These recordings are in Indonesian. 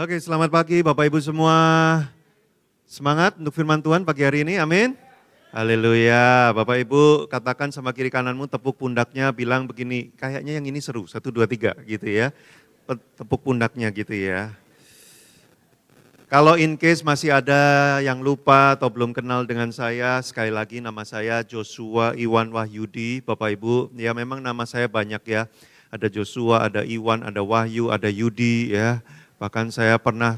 Oke, selamat pagi Bapak Ibu semua. Semangat untuk firman Tuhan pagi hari ini, amin. Haleluya. Bapak Ibu katakan sama kiri kananmu, tepuk pundaknya, bilang begini, kayaknya yang ini seru, 1, 2, 3 gitu ya. Tepuk pundaknya gitu ya. Kalau in case masih ada yang lupa atau belum kenal dengan saya, sekali lagi nama saya Joshua Iwan Wahyudi, Bapak Ibu. Ya memang nama saya banyak ya, ada Joshua, ada Iwan, ada Wahyu, ada Yudi ya. Bahkan saya pernah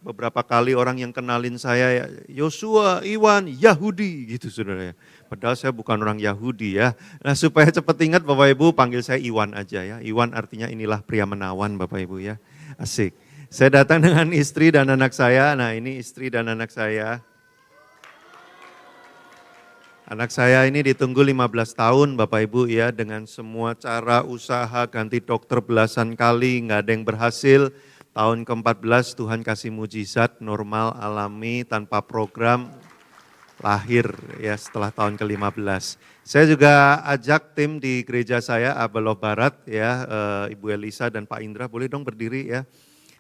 beberapa kali orang yang kenalin saya, Joshua, Iwan, Yahudi gitu saudara ya. Padahal saya bukan orang Yahudi ya. Nah supaya cepat ingat Bapak Ibu panggil saya Iwan aja ya. Iwan artinya inilah pria menawan Bapak Ibu ya. Asik. Saya datang dengan istri dan anak saya. Nah ini istri dan anak saya. Anak saya ini ditunggu 15 tahun Bapak Ibu ya. Dengan semua cara usaha ganti dokter belasan kali nggak ada yang berhasil. Tahun ke-14 Tuhan kasih mujizat normal alami tanpa program lahir ya setelah tahun ke-15. Saya juga ajak tim di gereja saya Abaloh Barat ya Ibu Elisa dan Pak Indra boleh dong berdiri ya.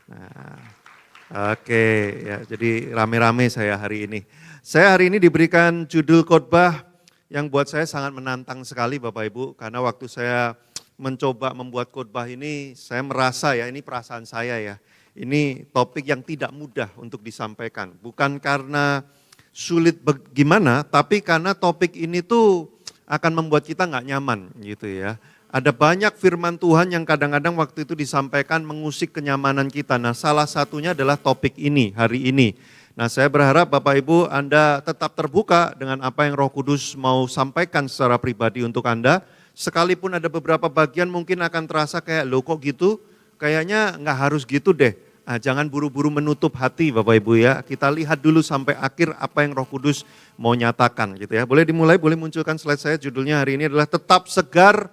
Nah, oke ya jadi rame-rame saya hari ini. Saya hari ini diberikan judul khotbah yang buat saya sangat menantang sekali Bapak Ibu karena waktu saya mencoba membuat khotbah ini, saya merasa ya ini perasaan saya ya, ini topik yang tidak mudah untuk disampaikan. Bukan karena sulit bagaimana, tapi karena topik ini tuh akan membuat kita nggak nyaman gitu ya. Ada banyak firman Tuhan yang kadang-kadang waktu itu disampaikan mengusik kenyamanan kita. Nah salah satunya adalah topik ini, hari ini. Nah saya berharap Bapak Ibu Anda tetap terbuka dengan apa yang Roh Kudus mau sampaikan secara pribadi untuk Anda. Sekalipun ada beberapa bagian mungkin akan terasa kayak loh kok gitu, kayaknya nggak harus gitu deh. Nah, jangan buru-buru menutup hati Bapak Ibu ya, kita lihat dulu sampai akhir apa yang Roh Kudus mau nyatakan gitu ya. Boleh dimulai, boleh munculkan slide saya, judulnya hari ini adalah tetap segar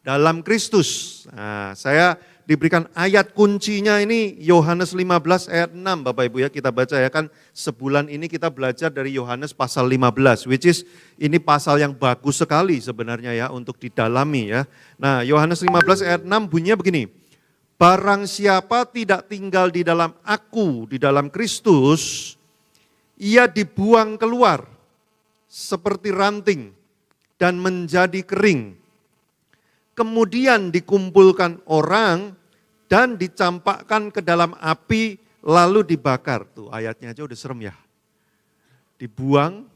dalam Kristus. Nah, saya diberikan ayat kuncinya ini Yohanes 15 ayat 6 Bapak Ibu ya, kita baca ya kan sebulan ini kita belajar dari Yohanes pasal 15 which is ini pasal yang bagus sekali sebenarnya ya untuk didalami ya. Nah Yohanes 15 ayat 6 bunyinya begini, barang siapa tidak tinggal di dalam aku, di dalam Kristus, ia dibuang keluar seperti ranting dan menjadi kering. Kemudian dikumpulkan orang dan dicampakkan ke dalam api lalu dibakar. Tuh ayatnya aja udah serem ya. Dibuang,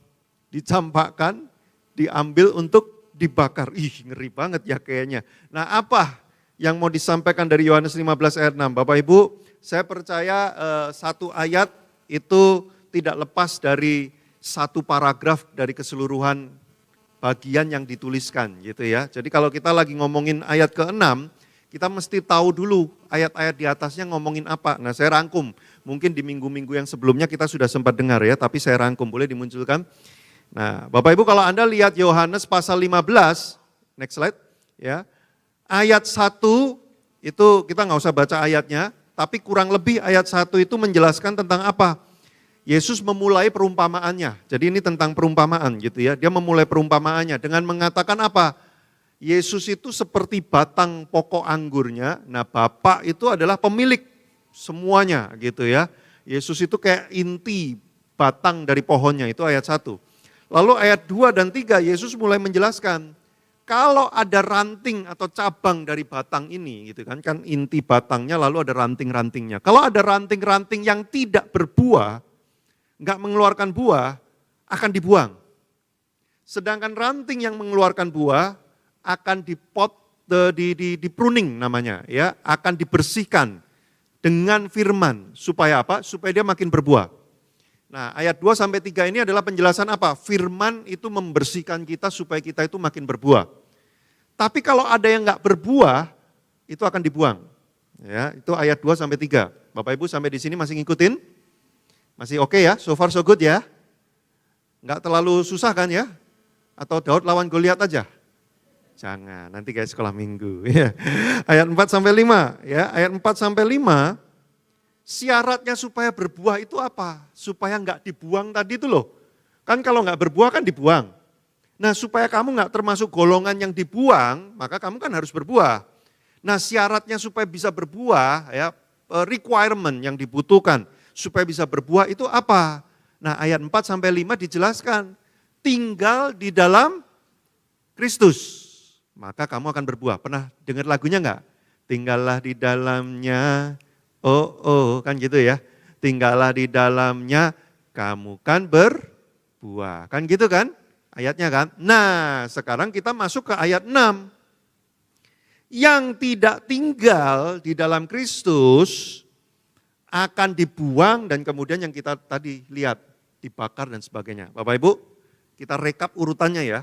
dicampakkan, diambil untuk dibakar. Ih ngeri banget ya kayaknya. Nah apa yang mau disampaikan dari Yohanes 15 ayat 6? Bapak Ibu saya percaya satu ayat itu tidak lepas dari satu paragraf dari keseluruhan bagian yang dituliskan gitu ya. Jadi kalau kita lagi ngomongin ayat ke-6, kita mesti tahu dulu ayat-ayat di atasnya ngomongin apa. Nah saya rangkum, mungkin di minggu-minggu yang sebelumnya kita sudah sempat dengar ya, tapi saya rangkum, boleh dimunculkan. Nah Bapak Ibu kalau Anda lihat Yohanes pasal 15, next slide ya. Ayat 1 itu kita nggak usah baca ayatnya, tapi kurang lebih ayat 1 itu menjelaskan tentang apa? Yesus memulai perumpamaannya, jadi ini tentang perumpamaan gitu ya, dia memulai perumpamaannya dengan mengatakan apa? Yesus itu seperti batang pokok anggurnya, nah Bapa itu adalah pemilik semuanya gitu ya. Yesus itu kayak inti batang dari pohonnya, itu ayat 1. Lalu ayat 2 dan 3 Yesus mulai menjelaskan, kalau ada ranting atau cabang dari batang ini gitu kan inti batangnya lalu ada ranting-rantingnya. Kalau ada ranting-ranting yang tidak berbuah, nggak mengeluarkan buah, akan dibuang. Sedangkan ranting yang mengeluarkan buah akan di pruning namanya, ya, akan dibersihkan dengan firman. Supaya apa? Supaya dia makin berbuah. Nah ayat 2 sampai 3 ini adalah penjelasan apa? Firman itu membersihkan kita supaya kita itu makin berbuah. Tapi kalau ada yang nggak berbuah, itu akan dibuang. Ya, itu ayat 2 sampai 3. Bapak Ibu sampai di sini masih ngikutin? Masih oke ya, so far so good ya. Enggak terlalu susah kan ya? Atau Daud lawan Goliat aja? Jangan, nanti kayak sekolah minggu. Ya. Ayat 4 sampai 5 ya, ayat 4 sampai 5 syaratnya supaya berbuah itu apa? Supaya enggak dibuang tadi itu loh. Kan kalau enggak berbuah kan dibuang. Nah supaya kamu enggak termasuk golongan yang dibuang, maka kamu kan harus berbuah. Nah syaratnya supaya bisa berbuah ya, requirement yang dibutuhkan supaya bisa berbuah itu apa? Nah, ayat 4 sampai 5 dijelaskan, tinggal di dalam Kristus, maka kamu akan berbuah. Pernah dengar lagunya enggak? Tinggallah di dalamnya, oh, kan gitu ya. Tinggallah di dalamnya, kamu kan berbuah. Kan gitu kan? Ayatnya kan? Nah, sekarang kita masuk ke ayat 6. Yang tidak tinggal di dalam Kristus akan dibuang dan kemudian yang kita tadi lihat, dibakar dan sebagainya. Bapak Ibu, kita rekap urutannya ya.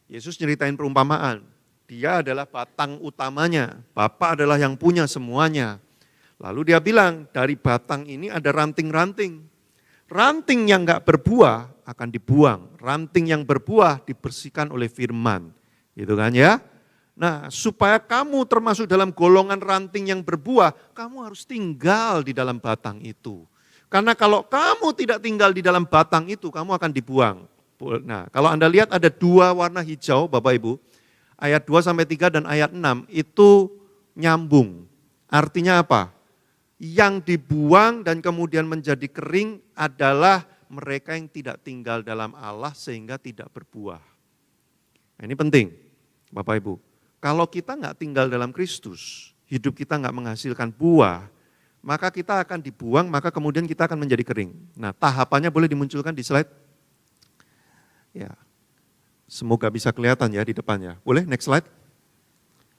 Yesus nyeritain perumpamaan. Dia adalah batang utamanya, Bapa adalah yang punya semuanya. Lalu dia bilang, dari batang ini ada ranting-ranting. Ranting yang enggak berbuah akan dibuang. Ranting yang berbuah dibersihkan oleh firman. Gitu kan ya? Nah, supaya kamu termasuk dalam golongan ranting yang berbuah, kamu harus tinggal di dalam batang itu. Karena kalau kamu tidak tinggal di dalam batang itu, kamu akan dibuang. Nah, kalau Anda lihat ada 2 warna hijau, Bapak Ibu, ayat 2 sampai 3 dan ayat 6 itu nyambung. Artinya apa? Yang dibuang dan kemudian menjadi kering adalah mereka yang tidak tinggal dalam Allah sehingga tidak berbuah. Nah, ini penting, Bapak Ibu. Kalau kita nggak tinggal dalam Kristus, hidup kita nggak menghasilkan buah, maka kita akan dibuang, maka kemudian kita akan menjadi kering. Nah, tahapannya boleh dimunculkan di slide. Ya, semoga bisa kelihatan ya di depannya. Boleh, next slide.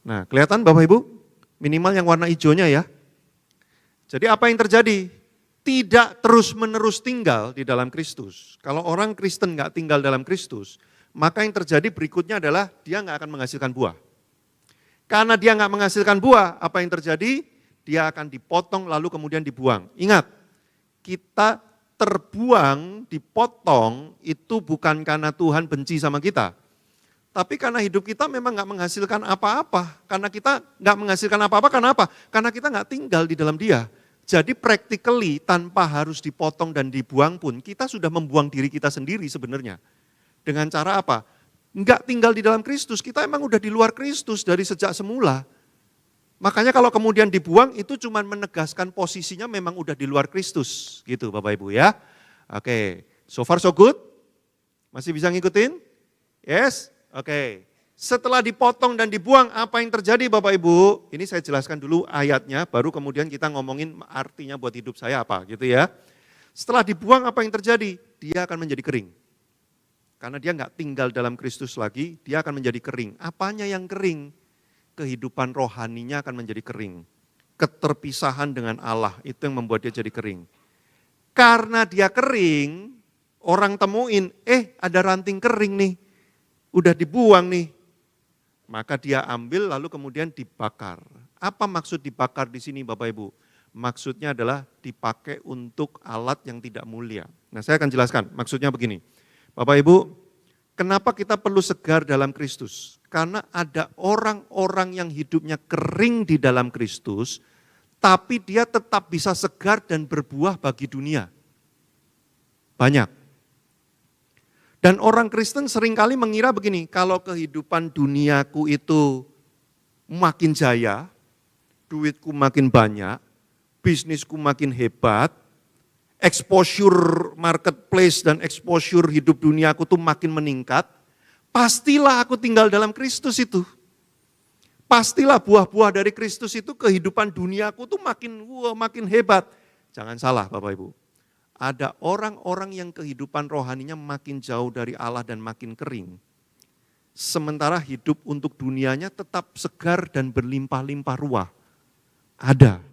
Nah, kelihatan Bapak Ibu? Minimal yang warna hijaunya ya. Jadi apa yang terjadi? Tidak terus-menerus tinggal di dalam Kristus. Kalau orang Kristen nggak tinggal dalam Kristus, maka yang terjadi berikutnya adalah dia nggak akan menghasilkan buah. Karena dia nggak menghasilkan buah, apa yang terjadi? Dia akan dipotong lalu kemudian dibuang. Ingat, kita terbuang, dipotong itu bukan karena Tuhan benci sama kita. Tapi karena hidup kita memang nggak menghasilkan apa-apa. Karena kita nggak menghasilkan apa-apa, karena apa? Karena kita nggak tinggal di dalam Dia. Jadi practically tanpa harus dipotong dan dibuang pun, kita sudah membuang diri kita sendiri sebenarnya. Dengan cara apa? Enggak tinggal di dalam Kristus, kita emang udah di luar Kristus dari sejak semula. Makanya kalau kemudian dibuang itu cuma menegaskan posisinya memang udah di luar Kristus. Gitu Bapak Ibu ya. Oke, so far so good? Masih bisa ngikutin? Yes? Oke. Setelah dipotong dan dibuang apa yang terjadi Bapak Ibu? Ini saya jelaskan dulu ayatnya, baru kemudian kita ngomongin artinya buat hidup saya apa gitu ya. Setelah dibuang apa yang terjadi? Dia akan menjadi kering. Karena dia nggak tinggal dalam Kristus lagi, dia akan menjadi kering. Apanya yang kering? Kehidupan rohaninya akan menjadi kering. Keterpisahan dengan Allah, itu yang membuat dia jadi kering. Karena dia kering, orang temuin, ada ranting kering nih, udah dibuang nih. Maka dia ambil lalu kemudian dibakar. Apa maksud dibakar di sini Bapak Ibu? Maksudnya adalah dipakai untuk alat yang tidak mulia. Nah saya akan jelaskan, maksudnya begini. Bapak Ibu, kenapa kita perlu segar dalam Kristus? Karena ada orang-orang yang hidupnya kering di dalam Kristus, tapi dia tetap bisa segar dan berbuah bagi dunia. Banyak. Dan orang Kristen seringkali mengira begini, kalau kehidupan duniaku itu makin jaya, duitku makin banyak, bisnisku makin hebat, exposure marketplace dan exposure hidup duniaku tuh makin meningkat, pastilah aku tinggal dalam Kristus itu. Pastilah buah-buah dari Kristus itu kehidupan duniaku tuh makin hebat. Jangan salah Bapak Ibu. Ada orang-orang yang kehidupan rohaninya makin jauh dari Allah dan makin kering. Sementara hidup untuk dunianya tetap segar dan berlimpah-limpah ruah. Ada.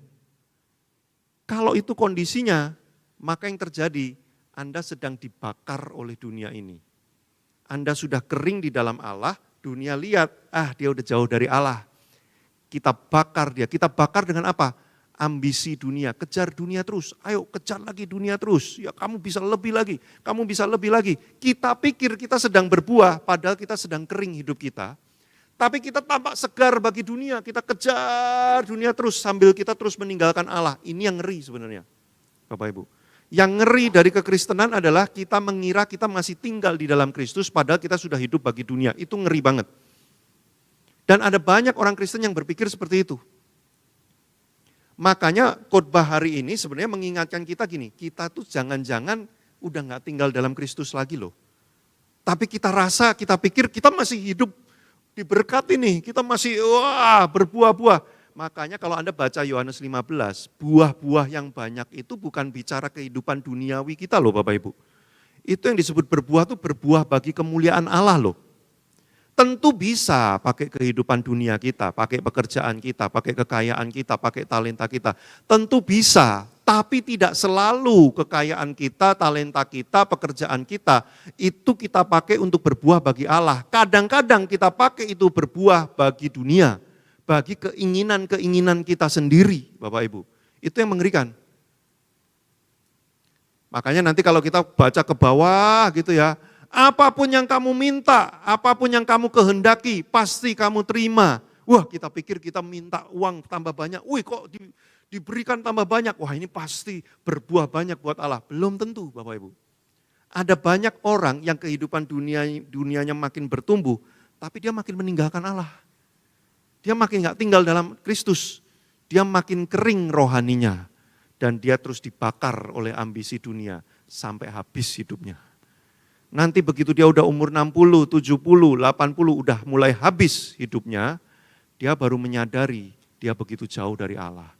Kalau itu kondisinya, maka yang terjadi, Anda sedang dibakar oleh dunia ini. Anda sudah kering di dalam Allah, dunia lihat, dia udah jauh dari Allah. Kita bakar dia, kita bakar dengan apa? Ambisi dunia, kejar dunia terus, ayo kejar lagi dunia terus, ya kamu bisa lebih lagi, kamu bisa lebih lagi. Kita pikir kita sedang berbuah, padahal kita sedang kering hidup kita. Tapi kita tampak segar bagi dunia, kita kejar dunia terus sambil kita terus meninggalkan Allah. Ini yang ngeri sebenarnya, Bapak Ibu. Yang ngeri dari kekristenan adalah kita mengira kita masih tinggal di dalam Kristus, padahal kita sudah hidup bagi dunia. Itu ngeri banget. Dan ada banyak orang Kristen yang berpikir seperti itu. Makanya khotbah hari ini sebenarnya mengingatkan kita gini, kita tuh jangan-jangan udah gak tinggal dalam Kristus lagi loh. Tapi kita rasa, kita pikir kita masih hidup diberkati nih, kita masih berbuah-buah. Makanya kalau Anda baca Yohanes 15, buah-buah yang banyak itu bukan bicara kehidupan duniawi kita loh Bapak Ibu. Itu yang disebut berbuah tuh berbuah bagi kemuliaan Allah loh. Tentu bisa pakai kehidupan dunia kita, pakai pekerjaan kita, pakai kekayaan kita, pakai talenta kita. Tentu bisa, tapi tidak selalu kekayaan kita, talenta kita, pekerjaan kita, itu kita pakai untuk berbuah bagi Allah. Kadang-kadang kita pakai itu berbuah bagi dunia, bagi keinginan-keinginan kita sendiri, Bapak Ibu. Itu yang mengerikan. Makanya nanti kalau kita baca ke bawah gitu ya, apapun yang kamu minta, apapun yang kamu kehendaki, pasti kamu terima. Wah, kita pikir kita minta uang tambah banyak. Wih, kok diberikan tambah banyak. Wah, ini pasti berbuah banyak buat Allah. Belum tentu, Bapak Ibu. Ada banyak orang yang kehidupan dunianya makin bertumbuh, tapi dia makin meninggalkan Allah. Dia makin gak tinggal dalam Kristus. Dia makin kering rohaninya. Dan dia terus dibakar oleh ambisi dunia sampai habis hidupnya. Nanti begitu dia udah umur 60, 70, 80, udah mulai habis hidupnya, dia baru menyadari dia begitu jauh dari Allah.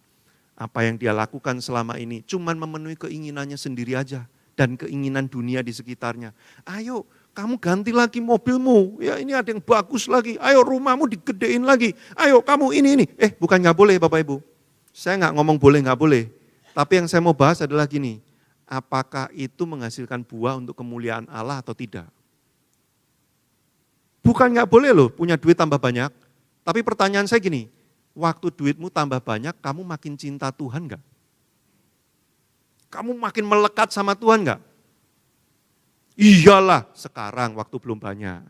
Apa yang dia lakukan selama ini cuman memenuhi keinginannya sendiri aja dan keinginan dunia di sekitarnya. Ayo kamu ganti lagi mobilmu, ya ini ada yang bagus lagi, ayo rumahmu digedein lagi, ayo kamu ini. Bukan gak boleh Bapak Ibu, saya gak ngomong boleh gak boleh, tapi yang saya mau bahas adalah gini, apakah itu menghasilkan buah untuk kemuliaan Allah atau tidak? Bukan gak boleh loh punya duit tambah banyak, tapi pertanyaan saya gini, waktu duitmu tambah banyak, kamu makin cinta Tuhan gak? Kamu makin melekat sama Tuhan gak? Iyalah, sekarang waktu belum banyak.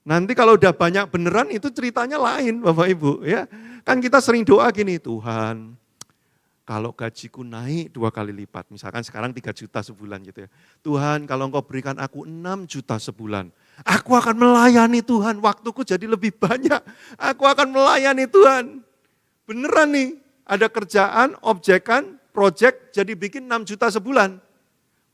Nanti kalau udah banyak beneran itu ceritanya lain Bapak Ibu. Ya, kan kita sering doa gini, Tuhan, kalau gajiku naik 2 kali lipat, misalkan sekarang 3 juta sebulan gitu ya. Tuhan kalau Engkau berikan aku 6 juta sebulan, aku akan melayani Tuhan, waktuku jadi lebih banyak. Aku akan melayani Tuhan. Beneran nih, ada kerjaan, objekan, project jadi bikin 6 juta sebulan.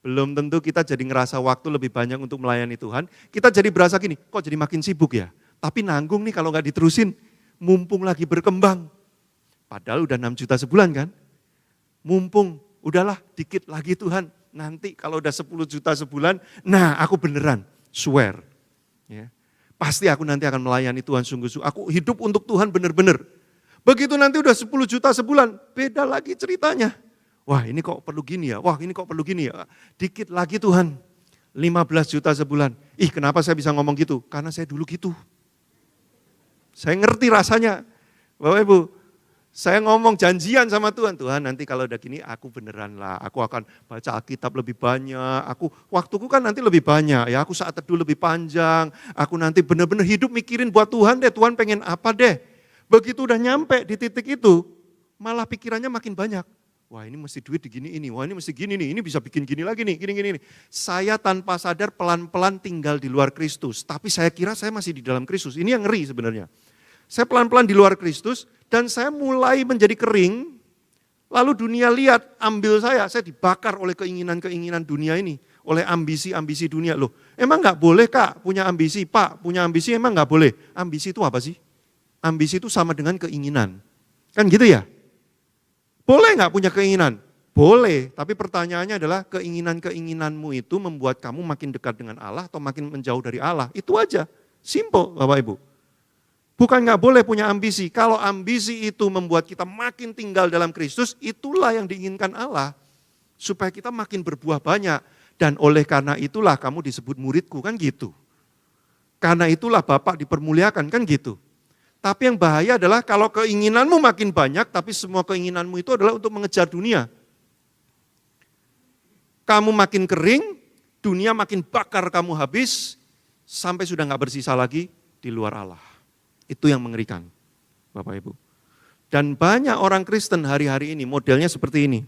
Belum tentu kita jadi ngerasa waktu lebih banyak untuk melayani Tuhan. Kita jadi berasa gini, kok jadi makin sibuk ya. Tapi nanggung nih kalau nggak diterusin, mumpung lagi berkembang. Padahal udah 6 juta sebulan kan. Mumpung, udahlah dikit lagi Tuhan, nanti kalau udah 10 juta sebulan, nah aku beneran, swear. Ya. Pasti aku nanti akan melayani Tuhan sungguh-sungguh, aku hidup untuk Tuhan bener-bener. Begitu nanti udah 10 juta sebulan, beda lagi ceritanya. Wah ini kok perlu gini ya, wah ini kok perlu gini ya. Dikit lagi Tuhan, 15 juta sebulan. Kenapa saya bisa ngomong gitu? Karena saya dulu gitu. Saya ngerti rasanya, Bapak Ibu. Saya ngomong janjian sama Tuhan, Tuhan nanti kalau udah gini aku beneran lah, aku akan baca Alkitab lebih banyak, waktuku kan nanti lebih banyak ya, aku saat teduh lebih panjang, aku nanti bener-bener hidup mikirin buat Tuhan deh, Tuhan pengen apa deh. Begitu udah nyampe di titik itu, malah pikirannya makin banyak. Wah ini mesti duit digini ini, wah ini mesti gini nih, ini bisa bikin gini lagi nih, gini. Saya tanpa sadar pelan-pelan tinggal di luar Kristus, tapi saya kira saya masih di dalam Kristus, ini yang ngeri sebenarnya. Saya pelan-pelan di luar Kristus dan saya mulai menjadi kering, lalu dunia lihat, ambil saya dibakar oleh keinginan-keinginan dunia ini, oleh ambisi-ambisi dunia. Loh, emang gak boleh Kak punya ambisi, Pak punya ambisi emang gak boleh? Ambisi itu apa sih? Ambisi itu sama dengan keinginan, kan gitu ya? Boleh gak punya keinginan? Boleh, tapi pertanyaannya adalah keinginan-keinginanmu itu membuat kamu makin dekat dengan Allah atau makin menjauh dari Allah, itu aja, simple Bapak Ibu. Bukan gak boleh punya ambisi, kalau ambisi itu membuat kita makin tinggal dalam Kristus, itulah yang diinginkan Allah. Supaya kita makin berbuah banyak, dan oleh karena itulah kamu disebut muridku, kan gitu. Karena itulah Bapak dipermuliakan, kan gitu. Tapi yang bahaya adalah kalau keinginanmu makin banyak, tapi semua keinginanmu itu adalah untuk mengejar dunia. Kamu makin kering, dunia makin bakar kamu habis, sampai sudah gak bersisa lagi di luar Allah. Itu yang mengerikan, Bapak Ibu. Dan banyak orang Kristen hari-hari ini modelnya seperti ini.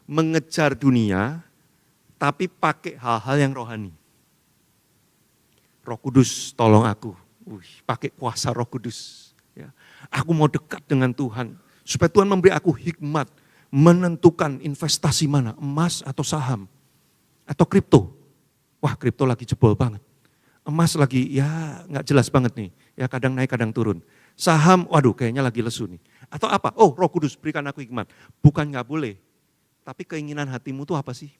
Mengejar dunia, tapi pakai hal-hal yang rohani. Roh Kudus tolong aku, pakai kuasa Roh Kudus. Ya. Aku mau dekat dengan Tuhan, Supaya Tuhan memberi aku hikmat menentukan investasi mana, emas atau saham, atau kripto. Wah, kripto lagi jebol banget. Emas lagi ya nggak jelas banget nih, ya kadang naik kadang turun. Saham, waduh kayaknya lagi lesu nih. Atau apa? Oh, Roh Kudus berikan aku hikmat. Bukan nggak boleh, tapi keinginan hatimu tuh apa sih?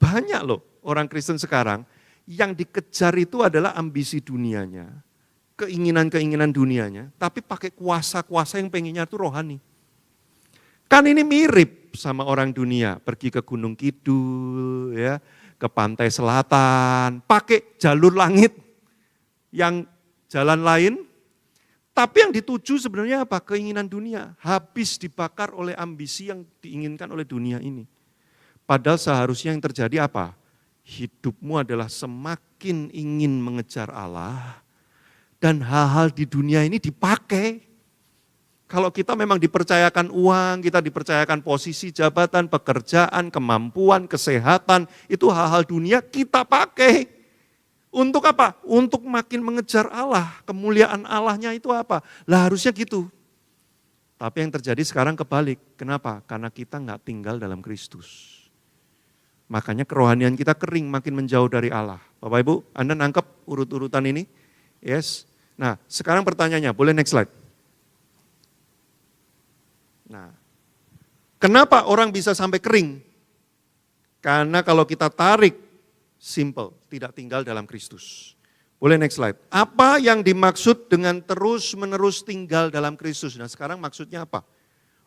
Banyak loh orang Kristen sekarang yang dikejar itu adalah ambisi dunianya, keinginan-keinginan dunianya, tapi pakai kuasa-kuasa yang pengennya itu rohani. Kan ini mirip sama orang dunia, pergi ke Gunung Kidul, ya, ke pantai selatan, pakai jalur langit yang jalan lain, tapi yang dituju sebenarnya apa? Keinginan dunia, habis dibakar oleh ambisi yang diinginkan oleh dunia ini. Padahal seharusnya yang terjadi apa? Hidupmu adalah semakin ingin mengejar Allah, dan hal-hal di dunia ini dipakai. Kalau kita memang dipercayakan uang, kita dipercayakan posisi jabatan, pekerjaan, kemampuan, kesehatan, itu hal-hal dunia kita pakai. Untuk apa? Untuk makin mengejar Allah, kemuliaan Allahnya itu apa? Lah harusnya gitu. Tapi yang terjadi sekarang kebalik. Kenapa? Karena kita nggak tinggal dalam Kristus. Makanya kerohanian kita kering, makin menjauh dari Allah. Bapak Ibu, Anda nangkep urut-urutan ini? Yes. Nah, sekarang pertanyaannya, boleh next slide. Nah, kenapa orang bisa sampai kering? Karena kalau kita tarik, simple, tidak tinggal dalam Kristus. Boleh next slide. Apa yang dimaksud dengan terus-menerus tinggal dalam Kristus? Nah sekarang maksudnya apa?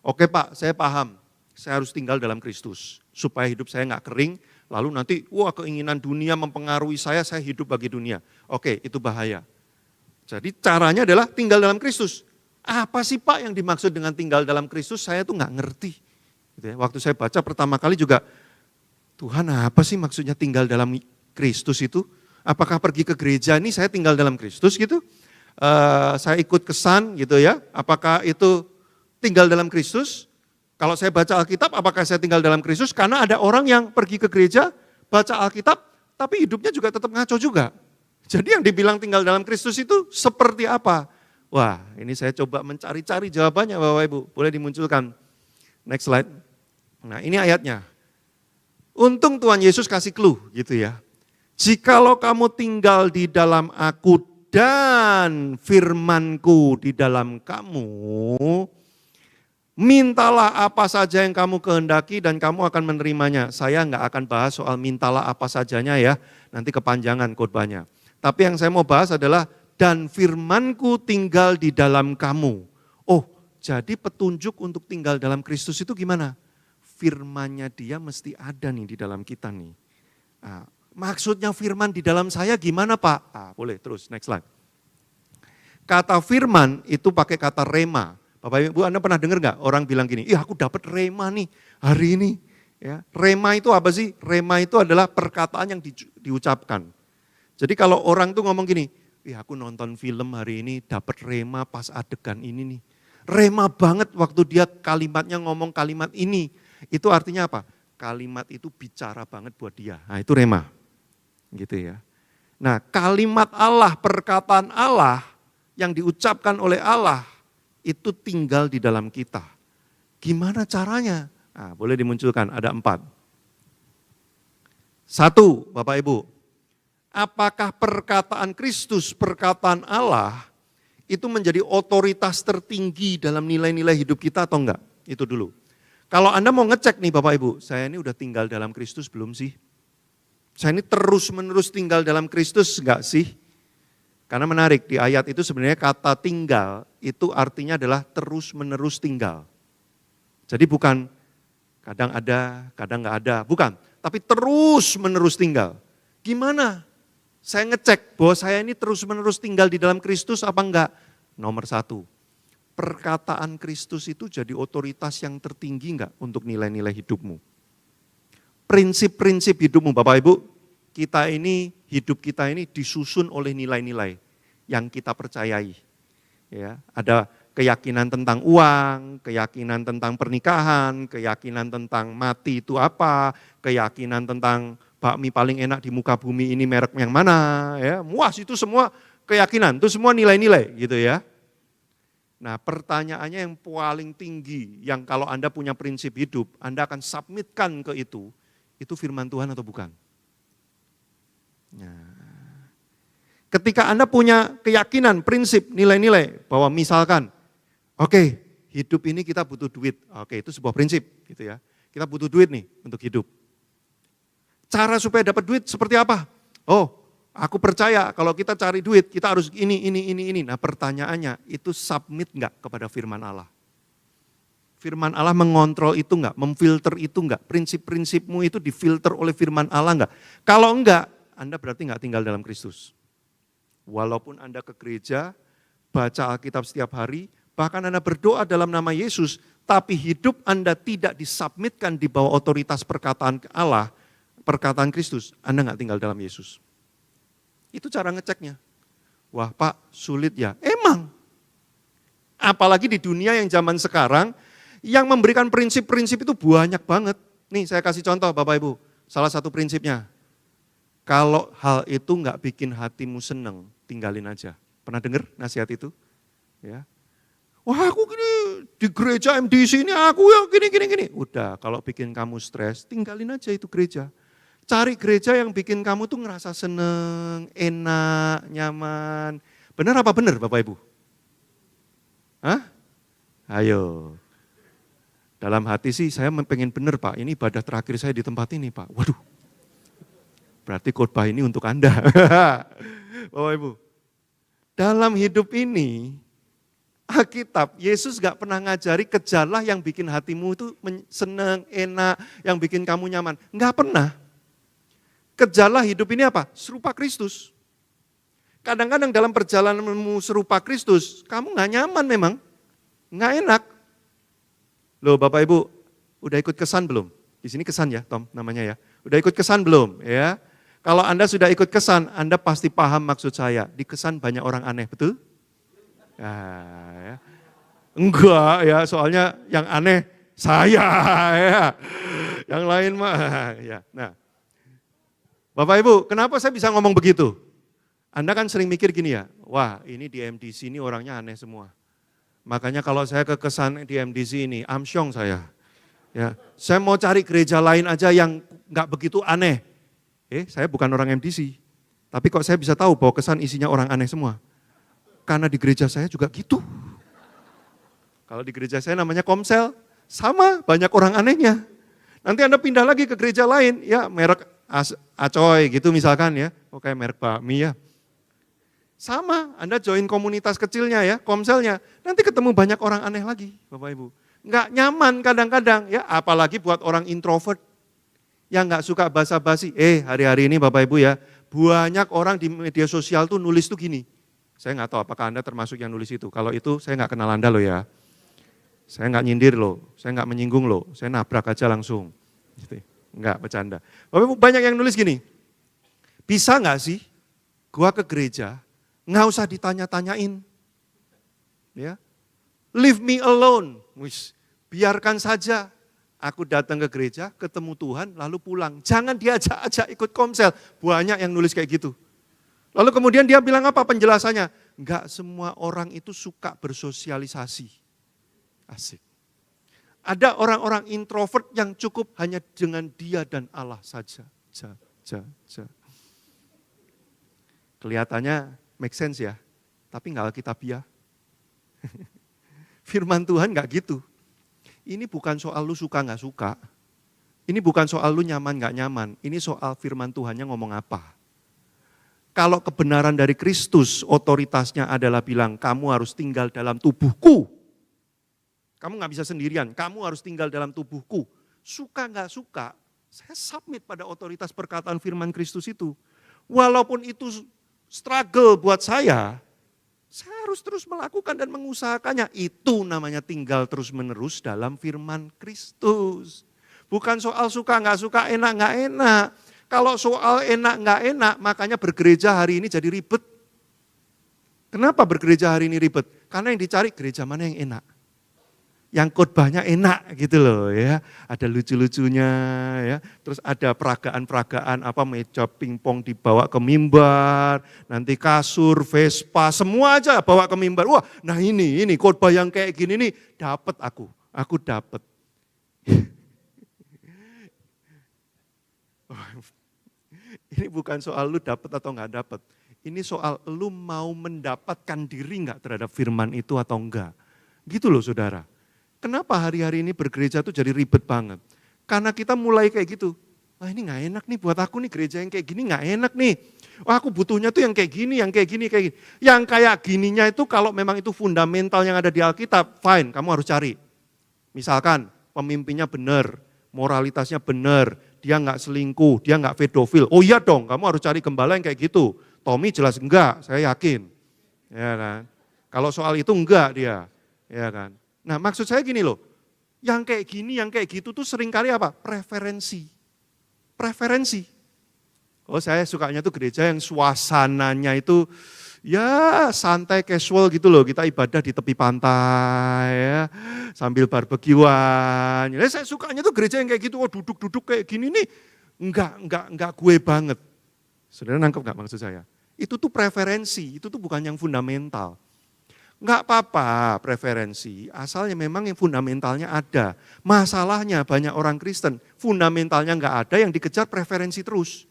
Oke Pak, saya paham, saya harus tinggal dalam Kristus. Supaya hidup saya nggak kering, lalu nanti wah keinginan dunia mempengaruhi saya hidup bagi dunia. Oke, itu bahaya. Jadi caranya adalah tinggal dalam Kristus. Apa sih Pak yang dimaksud dengan tinggal dalam Kristus? Saya tuh nggak ngerti. Gitu ya. Waktu saya baca pertama kali juga, Tuhan apa sih maksudnya tinggal dalam Kristus itu? Apakah pergi ke gereja ini saya tinggal dalam Kristus gitu? Saya ikut kesan gitu ya, apakah itu tinggal dalam Kristus? Kalau saya baca Alkitab, apakah saya tinggal dalam Kristus? Karena ada orang yang pergi ke gereja, baca Alkitab, tapi hidupnya juga tetap ngaco juga. Jadi yang dibilang tinggal dalam Kristus itu seperti apa? Wah, ini saya coba mencari-cari jawabannya Bapak Ibu. Boleh dimunculkan. Next slide. Nah ini ayatnya. Untung Tuhan Yesus kasih clue gitu ya. Jikalau kamu tinggal di dalam aku dan firmanku di dalam kamu, mintalah apa saja yang kamu kehendaki dan kamu akan menerimanya. Saya nggak akan bahas soal mintalah apa sajanya ya, nanti kepanjangan khotbahnya. Tapi yang saya mau bahas adalah dan firmanku tinggal di dalam kamu. Oh, jadi petunjuk untuk tinggal dalam Kristus itu gimana? Firmannya dia mesti ada nih di dalam kita nih. Nah, maksudnya firman di dalam saya gimana Pak? Boleh terus, next slide. Kata firman itu pakai kata rema. Bapak Ibu Anda pernah dengar nggak orang bilang gini, aku dapat rema nih hari ini. Ya, rema itu apa sih? Rema itu adalah perkataan yang diucapkan. Jadi kalau orang tuh ngomong gini, aku nonton film hari ini dapat rema pas adegan ini nih. Rema banget waktu dia kalimatnya ngomong kalimat ini. Itu artinya apa? Kalimat itu bicara banget buat dia. Nah itu rema. Gitu ya. Nah kalimat Allah, perkataan Allah yang diucapkan oleh Allah itu tinggal di dalam kita. Gimana caranya? Nah, boleh dimunculkan, ada 4. 1, Bapak Ibu. Apakah perkataan Kristus, perkataan Allah, itu menjadi otoritas tertinggi dalam nilai-nilai hidup kita atau enggak? Itu dulu. Kalau Anda mau ngecek nih Bapak Ibu, saya ini udah tinggal dalam Kristus belum sih? Saya ini terus-menerus tinggal dalam Kristus enggak sih? Karena menarik, di ayat itu sebenarnya kata tinggal, itu artinya adalah terus-menerus tinggal. Jadi bukan kadang ada, kadang enggak ada, bukan. Tapi terus-menerus tinggal. Gimana? Saya ngecek bahwa saya ini terus-menerus tinggal di dalam Kristus apa enggak? Nomor 1, perkataan Kristus itu jadi otoritas yang tertinggi enggak untuk nilai-nilai hidupmu? Prinsip-prinsip hidupmu Bapak Ibu, hidup kita ini disusun oleh nilai-nilai yang kita percayai. Ya, ada keyakinan tentang uang, keyakinan tentang pernikahan, keyakinan tentang mati itu apa, keyakinan tentang bakmi paling enak di muka bumi ini merek yang mana, ya. Muas itu semua keyakinan, itu semua nilai-nilai gitu ya. Nah, pertanyaannya yang paling tinggi, yang kalau Anda punya prinsip hidup, Anda akan submitkan ke itu firman Tuhan atau bukan? Nah, ketika Anda punya keyakinan, prinsip, nilai-nilai, bahwa misalkan, oke, hidup ini kita butuh duit, oke itu sebuah prinsip gitu ya. Kita butuh duit nih untuk hidup. Cara supaya dapat duit seperti apa? Oh, aku percaya kalau kita cari duit, kita harus ini. Nah pertanyaannya, itu submit enggak kepada firman Allah? Firman Allah mengontrol itu enggak? Memfilter itu enggak? Prinsip-prinsipmu itu difilter oleh firman Allah enggak? Kalau enggak, Anda berarti enggak tinggal dalam Kristus. Walaupun Anda ke gereja, baca Alkitab setiap hari, bahkan Anda berdoa dalam nama Yesus, tapi hidup Anda tidak disubmitkan di bawah otoritas perkataan Allah, perkataan Kristus, Anda enggak tinggal dalam Yesus. Itu cara ngeceknya. Wah Pak, sulit ya. Emang. Apalagi di dunia yang zaman sekarang, yang memberikan prinsip-prinsip itu banyak banget. Nih saya kasih contoh Bapak Ibu, salah satu prinsipnya. Kalau hal itu enggak bikin hatimu seneng, tinggalin aja. Pernah dengar nasihat itu? Ya. Wah aku gini, di gereja MDC ini aku yang gini. Udah, kalau bikin kamu stres, tinggalin aja itu gereja. Cari gereja yang bikin kamu tuh ngerasa seneng, enak, nyaman. Benar apa benar Bapak Ibu? Hah? Ayo. Dalam hati sih saya pengen benar Pak, ini ibadah terakhir saya di tempat ini Pak. Waduh, berarti khotbah ini untuk Anda. Bapak Ibu, dalam hidup ini, Alkitab, Yesus gak pernah ngajari kejarlah yang bikin hatimu itu seneng, enak, yang bikin kamu nyaman. Gak pernah. Kejarlah hidup ini apa? Serupa Kristus. Kadang-kadang dalam perjalananmu serupa Kristus, kamu gak nyaman memang, gak enak. Loh Bapak Ibu, udah ikut kesan belum? Di sini kesan ya Tom namanya ya. Udah ikut kesan belum? Ya. Kalau Anda sudah ikut kesan, Anda pasti paham maksud saya. Di kesan banyak orang aneh, betul? Ya. Enggak ya, soalnya yang aneh saya ya. Yang lain mah ya. Nah. Bapak Ibu, kenapa saya bisa ngomong begitu? Anda kan sering mikir gini ya, wah ini di MDC ini orangnya aneh semua. Makanya kalau saya kekesan di MDC ini, amsyong saya. Ya, saya mau cari gereja lain aja yang enggak begitu aneh. Saya bukan orang MDC. Tapi kok saya bisa tahu bahwa kesan isinya orang aneh semua? Karena di gereja saya juga gitu. Kalau di gereja saya namanya Komsel, sama banyak orang anehnya. Nanti Anda pindah lagi ke gereja lain, ya merek Acoy gitu misalkan ya, kayak merek bakmi ya. Sama, Anda join komunitas kecilnya ya, Komselnya, nanti ketemu banyak orang aneh lagi Bapak Ibu. Enggak nyaman kadang-kadang ya, apalagi buat orang introvert yang enggak suka basa-basi. Hari-hari ini Bapak Ibu ya, banyak orang di media sosial tuh nulis tuh gini. Saya enggak tahu apakah Anda termasuk yang nulis itu. Kalau itu saya enggak kenal Anda loh ya. Saya enggak nyindir loh, saya enggak menyinggung loh, saya nabrak aja langsung. Gitu. Enggak, bercanda. Bapak Ibu banyak yang nulis gini, bisa enggak sih gua ke gereja, enggak usah ditanya-tanyain. Ya. Leave me alone. Biarkan saja aku datang ke gereja, ketemu Tuhan, lalu pulang. Jangan diajak-ajak ikut Komsel. Banyak yang nulis kayak gitu. Lalu kemudian dia bilang apa penjelasannya? Enggak semua orang itu suka bersosialisasi. Asik. Ada orang-orang introvert yang cukup hanya dengan dia dan Allah saja. Kelihatannya make sense ya, tapi enggak alkitabiah. Firman Tuhan enggak gitu. Ini bukan soal lu suka enggak suka. Ini bukan soal lu nyaman enggak nyaman. Ini soal firman Tuhannya ngomong apa. Kalau kebenaran dari Kristus, otoritasnya adalah bilang kamu harus tinggal dalam tubuhku. Kamu gak bisa sendirian, kamu harus tinggal dalam tubuhku. Suka gak suka, saya submit pada otoritas perkataan firman Kristus itu. Walaupun itu struggle buat saya harus terus melakukan dan mengusahakannya. Itu namanya tinggal terus menerus dalam firman Kristus. Bukan soal suka gak suka, enak gak enak. Kalau soal enak gak enak, makanya bergereja hari ini jadi ribet. Kenapa bergereja hari ini ribet? Karena yang dicari gereja mana yang enak. yang khotbahnya enak gitu loh ya. Ada lucu-lucunya ya. Terus ada peragaan-peragaan meja pingpong dibawa ke mimbar, nanti kasur, Vespa, semua aja bawa ke mimbar. Wah, nah ini khotbah yang kayak gini nih dapat aku dapat. Ini bukan soal lu dapat atau enggak dapat. Ini soal lu mau mendapatkan diri enggak terhadap firman itu atau enggak. Gitu loh saudara. Kenapa hari-hari ini bergereja tuh jadi ribet banget? Karena kita mulai kayak gitu. Wah ini enggak enak nih buat aku nih, gereja yang kayak gini enggak enak nih. Wah aku butuhnya tuh yang kayak gini, yang kayak gini, kayak gini. Yang kayak gininya itu kalau memang itu fundamental yang ada di Alkitab, fine, kamu harus cari. Misalkan pemimpinnya benar, moralitasnya benar, dia enggak selingkuh, dia enggak pedofil. Oh iya dong, kamu harus cari gembala yang kayak gitu. Tommy jelas enggak, saya yakin. Ya kan? Kalau soal itu enggak dia. Ya kan? Nah maksud saya gini loh, yang kayak gini, yang kayak gitu tuh seringkali apa? Preferensi. Oh saya sukanya tuh gereja yang suasananya itu ya santai, casual gitu loh. Kita ibadah di tepi pantai ya, sambil barbekyuan. Ya, saya sukanya tuh gereja yang kayak gitu, duduk-duduk kayak gini nih. Enggak gue banget. Saudara nangkep enggak maksud saya? Itu tuh preferensi, itu tuh bukan yang fundamental. Enggak apa-apa preferensi, asalnya memang yang fundamentalnya ada. Masalahnya banyak orang Kristen, fundamentalnya enggak ada, yang dikejar preferensi terus.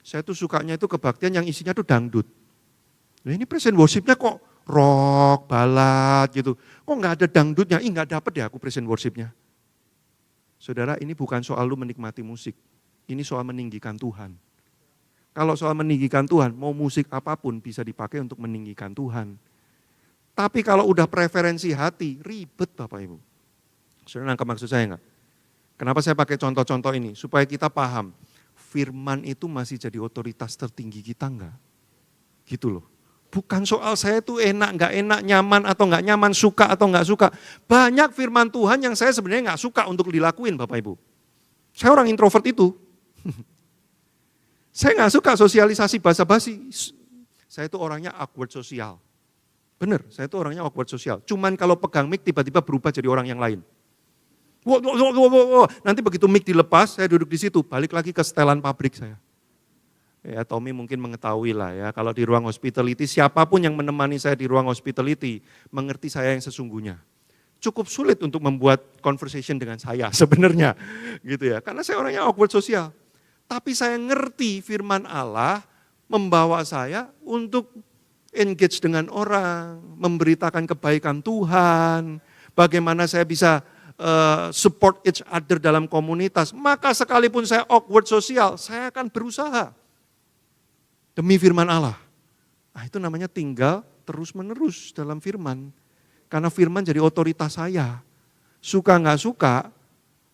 Saya tuh sukanya itu kebaktian yang isinya tuh dangdut. Nah ini present worshipnya kok rock, balad gitu. Kok enggak ada dangdutnya? Enggak dapat ya aku present worshipnya. Saudara ini bukan soal lu menikmati musik, ini soal meninggikan Tuhan. Kalau soal meninggikan Tuhan, mau musik apapun bisa dipakai untuk meninggikan Tuhan. Tapi kalau udah preferensi hati, ribet Bapak Ibu. Saudara nangkep maksud saya enggak? Kenapa saya pakai contoh-contoh ini? Supaya kita paham, firman itu masih jadi otoritas tertinggi kita enggak? Gitu loh. Bukan soal saya tuh enak, enggak enak, nyaman atau enggak nyaman, suka atau enggak suka. Banyak firman Tuhan yang saya sebenarnya enggak suka untuk dilakuin Bapak Ibu. Saya orang introvert itu. Saya enggak suka sosialisasi basa-basi. Saya tuh orangnya awkward sosial. Benar, saya itu orangnya awkward sosial. Cuman kalau pegang mic tiba-tiba berubah jadi orang yang lain. Nanti begitu mic dilepas, saya duduk di situ, balik lagi ke setelan pabrik saya. Ya Tommy mungkin mengetahui lah ya, kalau di ruang hospitality, siapapun yang menemani saya di ruang hospitality, mengerti saya yang sesungguhnya. Cukup sulit untuk membuat conversation dengan saya sebenarnya. Gitu ya, karena saya orangnya awkward sosial. Tapi saya ngerti firman Allah membawa saya untuk engage dengan orang, memberitakan kebaikan Tuhan, bagaimana saya bisa support each other dalam komunitas. Maka sekalipun saya awkward sosial, saya akan berusaha demi firman Allah. Nah, itu namanya tinggal terus-menerus dalam firman. Karena firman jadi otoritas saya. Suka nggak suka,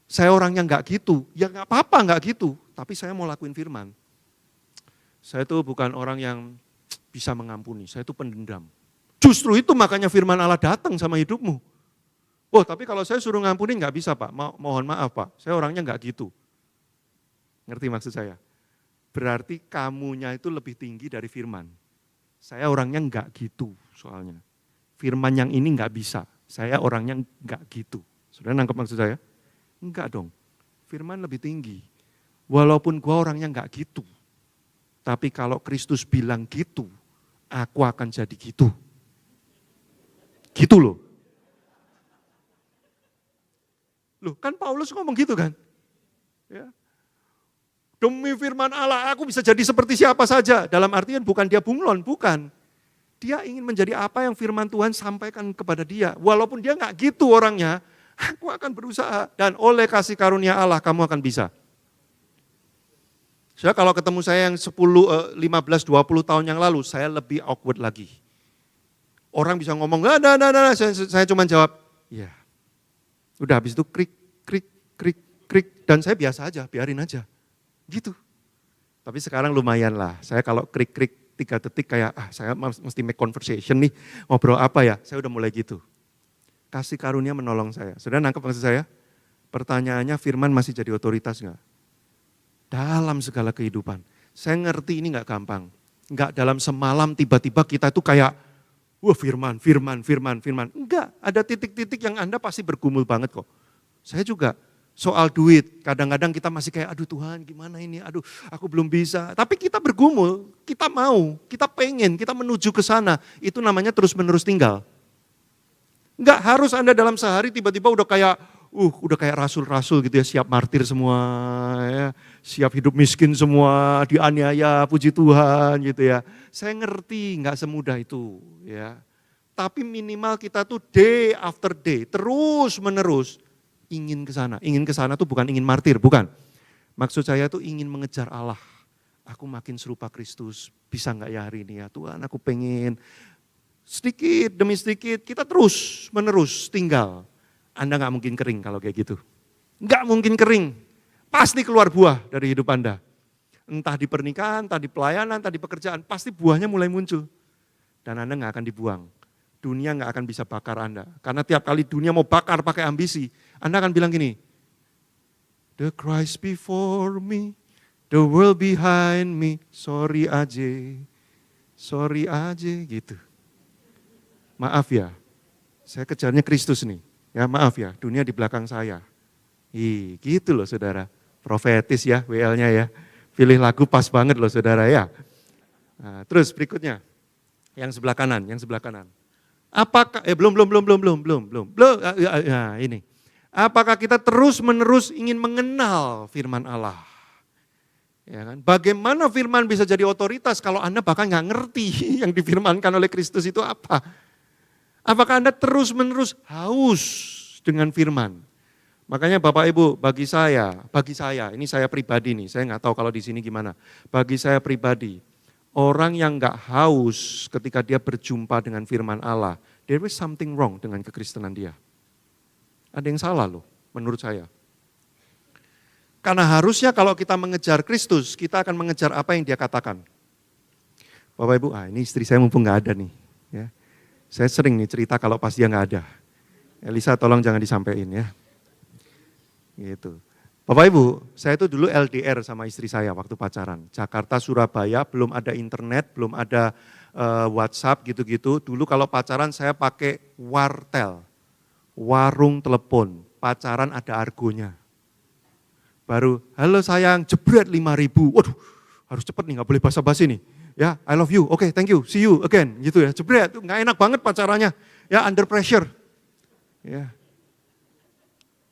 saya orangnya nggak gitu. Ya nggak apa-apa nggak gitu, tapi saya mau lakuin firman. Saya tuh bukan orang yang bisa mengampuni, saya itu pendendam. Justru itu makanya firman Allah datang sama hidupmu. Oh tapi kalau saya suruh ngampuni nggak bisa Pak, mohon maaf Pak, saya orangnya nggak gitu. Ngerti maksud saya? Berarti kamunya itu lebih tinggi dari firman. Saya orangnya nggak gitu soalnya. Firman yang ini nggak bisa, saya orangnya nggak gitu. Saudara nangkep maksud saya? Enggak dong, firman lebih tinggi. Walaupun gua orangnya nggak gitu, tapi kalau Kristus bilang gitu, aku akan jadi gitu. Gitu loh. Loh kan Paulus ngomong gitu kan? Ya. Demi firman Allah aku bisa jadi seperti siapa saja. Dalam artian bukan dia bunglon, bukan. Dia ingin menjadi apa yang firman Tuhan sampaikan kepada dia. Walaupun dia nggak gitu orangnya, aku akan berusaha. Dan oleh kasih karunia Allah kamu akan bisa. Saya kalau ketemu saya yang 10, 15, 20 tahun yang lalu, saya lebih awkward lagi. Orang bisa ngomong, nah, saya cuma jawab, ya. Udah habis itu krik, dan saya biasa aja, biarin aja. Gitu. Tapi sekarang lumayan lah, saya kalau krik 3 detik kayak, saya mesti make conversation nih, ngobrol apa ya, saya udah mulai gitu. Kasih karunia menolong saya. Sudah nangkep maksud saya? Pertanyaannya firman masih jadi otoritas enggak? Dalam segala kehidupan. Saya ngerti ini enggak gampang. Enggak dalam semalam tiba-tiba kita itu kayak Wah firman, firman, firman, firman. Enggak, ada titik-titik yang Anda pasti bergumul banget kok. Saya juga. Soal duit, kadang-kadang kita masih kayak, aduh Tuhan gimana ini, aduh aku belum bisa. Tapi kita bergumul, kita mau, kita pengen, kita menuju ke sana. Itu namanya terus-menerus tinggal. Enggak harus Anda dalam sehari tiba-tiba udah kayak rasul-rasul gitu ya, siap martir semua, ya, siap hidup miskin semua, dianiaya, puji Tuhan gitu ya. Saya ngerti enggak semudah itu ya. Tapi minimal kita tuh day after day, terus-menerus ingin ke sana. Ingin ke sana tuh bukan ingin martir, bukan. Maksud saya tuh ingin mengejar Allah. Aku makin serupa Kristus, bisa enggak ya hari ini ya Tuhan, aku pengen. Sedikit demi sedikit kita terus menerus tinggal. Anda enggak mungkin kering kalau kayak gitu. Enggak mungkin kering. Pasti keluar buah dari hidup Anda. Entah di pernikahan, entah di pelayanan, entah di pekerjaan, pasti buahnya mulai muncul. Dan Anda enggak akan dibuang. Dunia enggak akan bisa bakar Anda. Karena tiap kali dunia mau bakar pakai ambisi, Anda akan bilang gini, the Christ before me, the world behind me, sorry aja gitu. Maaf ya, saya kejarnya Kristus nih. Ya maaf ya, dunia di belakang saya. Gitu loh saudara, profetis ya WL-nya ya. Pilih lagu pas banget loh saudara ya. Nah, terus berikutnya, yang sebelah kanan. Apakah belum. Ini. Apakah kita terus-menerus ingin mengenal firman Allah? Ya kan? Bagaimana firman bisa jadi otoritas kalau Anda bahkan nggak ngerti yang difirmankan oleh Kristus itu apa? Apakah Anda terus-menerus haus dengan firman? Makanya Bapak Ibu, bagi saya, ini saya pribadi nih, saya nggak tahu kalau di sini gimana. Bagi saya pribadi, orang yang nggak haus ketika dia berjumpa dengan firman Allah, there is something wrong dengan kekristenan dia. Ada yang salah loh, menurut saya. Karena harusnya kalau kita mengejar Kristus, kita akan mengejar apa yang dia katakan. Bapak Ibu, ini istri saya mumpung nggak ada nih. Ya. Saya sering nih cerita kalau pas dia nggak ada. Elisa tolong jangan disampaikan ya. Gitu. Bapak Ibu, saya itu dulu LDR sama istri saya waktu pacaran. Jakarta, Surabaya, belum ada internet, belum ada WhatsApp gitu-gitu. Dulu kalau pacaran saya pakai wartel, warung telepon. Pacaran ada argonya. Baru, halo sayang, jebret 5.000. Waduh, harus cepet nih, gak boleh basa-basi nih. Ya, I love you, oke, thank you, see you again. Gitu ya, jebret, gak enak banget pacarannya. Ya, under pressure. Ya.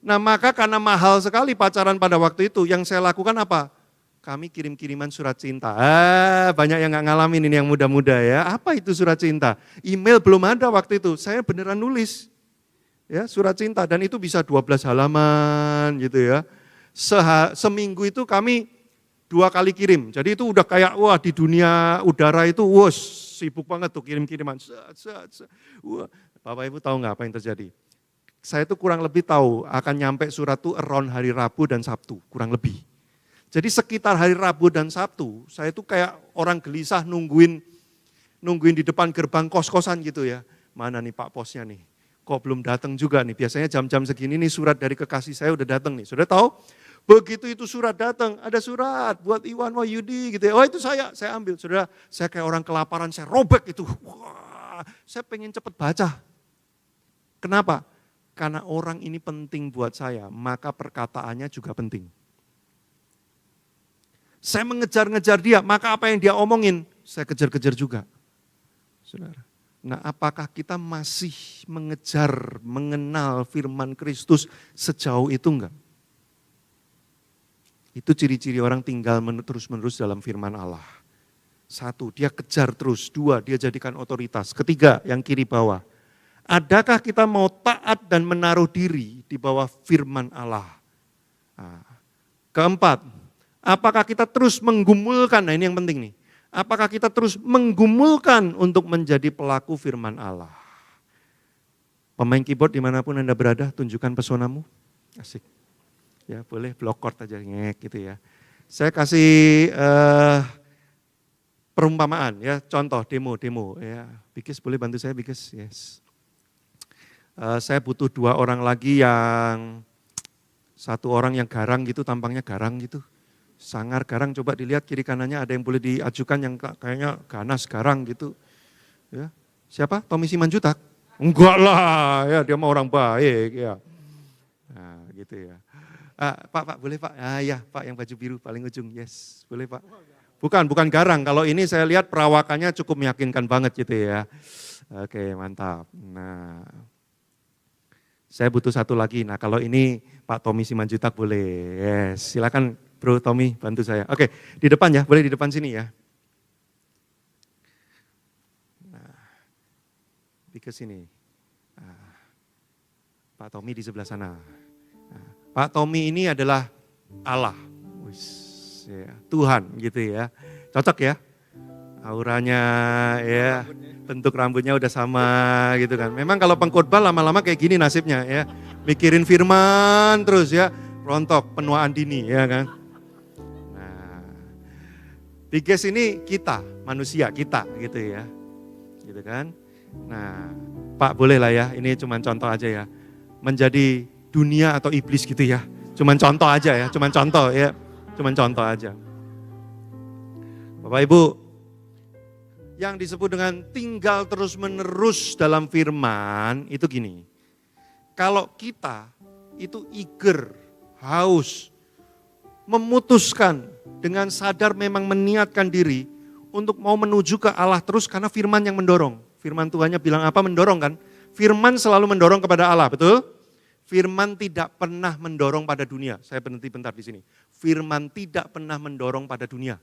Nah maka karena mahal sekali pacaran pada waktu itu, yang saya lakukan apa? Kami kirim-kiriman surat cinta. Banyak yang gak ngalamin ini yang muda-muda ya. Apa itu surat cinta? Email belum ada waktu itu, saya beneran nulis. Ya, surat cinta dan itu bisa 12 halaman gitu ya. Seminggu itu kami 2 kali kirim. Jadi itu udah kayak wah di dunia udara itu sibuk banget tuh kirim-kiriman. Wah, Bapak Ibu tahu nggak apa yang terjadi? Saya tuh kurang lebih tahu akan nyampe surat tuh around hari Rabu dan Sabtu, kurang lebih. Jadi sekitar hari Rabu dan Sabtu, saya tuh kayak orang gelisah nungguin di depan gerbang kos-kosan gitu ya. Mana nih Pak Posnya nih? Kok belum datang juga nih? Biasanya jam-jam segini nih surat dari kekasih saya udah datang nih. Sudah tahu? Begitu itu surat datang, ada surat buat Iwan Wahyudi gitu ya. Oh itu saya ambil. Saudara, saya kayak orang kelaparan, saya robek itu. Wah, saya pengen cepet baca. Kenapa? Karena orang ini penting buat saya, maka perkataannya juga penting. Saya mengejar-ngejar dia, maka apa yang dia omongin, saya kejar-kejar juga. Saudara. Nah apakah kita masih mengejar, mengenal firman Kristus sejauh itu enggak? Itu ciri-ciri orang tinggal terus-menerus dalam firman Allah. 1, dia kejar terus. 2, dia jadikan otoritas. 3, yang kiri bawah. Adakah kita mau taat dan menaruh diri di bawah firman Allah? Nah, 4, apakah kita terus menggumulkan, nah ini yang penting nih. Apakah kita terus menggumulkan untuk menjadi pelaku firman Allah? Pemain keyboard dimanapun Anda berada, tunjukkan pesonamu. Asik. Ya boleh block chord aja ngek gitu ya. Saya kasih perumpamaan ya, contoh demo ya. Bikis boleh bantu saya Bikis, yes. Saya butuh 2 orang lagi yang 1 orang yang garang gitu, tampangnya garang gitu. Sangar garang, coba dilihat kiri kanannya ada yang boleh diajukan yang kayaknya ganas garang gitu. Ya. Siapa? Tommy Simanjuntak? Enggak lah, ya dia mah orang baik ya. Nah, gitu ya. Pak, boleh Pak? Ya Pak yang baju biru paling ujung, yes, boleh Pak. Bukan garang, kalau ini saya lihat perawakannya cukup meyakinkan banget gitu ya. Oke, mantap. Nah, saya butuh satu lagi. Nah, kalau ini Pak Tommy Simanjuntak boleh. Yes, silakan Bro Tommy bantu saya. Oke, di depan ya, boleh di depan sini ya. Nah, ke sini. Nah, Pak Tommy di sebelah sana. Nah, Pak Tommy ini adalah Allah, ya, Tuhan gitu ya. Cocok ya? Auranya ya, bentuk rambutnya udah sama gitu kan. Memang kalau pengkhotbah lama-lama kayak gini nasibnya ya. Mikirin firman terus ya, rontok, penuaan dini ya kan. Nah, Biges ini kita, manusia kita gitu ya. Gitu kan. Nah, Pak boleh lah ya, ini cuma contoh aja ya. Menjadi dunia atau iblis gitu ya. Cuman contoh aja ya, cuman contoh ya. Cuman contoh aja. Bapak Ibu, yang disebut dengan tinggal terus-menerus dalam firman itu gini. Kalau kita itu eager, haus, memutuskan dengan sadar memang meniatkan diri untuk mau menuju ke Allah terus karena firman yang mendorong. Firman Tuhannya bilang apa? Mendorong kan? Firman selalu mendorong kepada Allah, betul? Firman tidak pernah mendorong pada dunia. Saya berhenti bentar di sini. Firman tidak pernah mendorong pada dunia.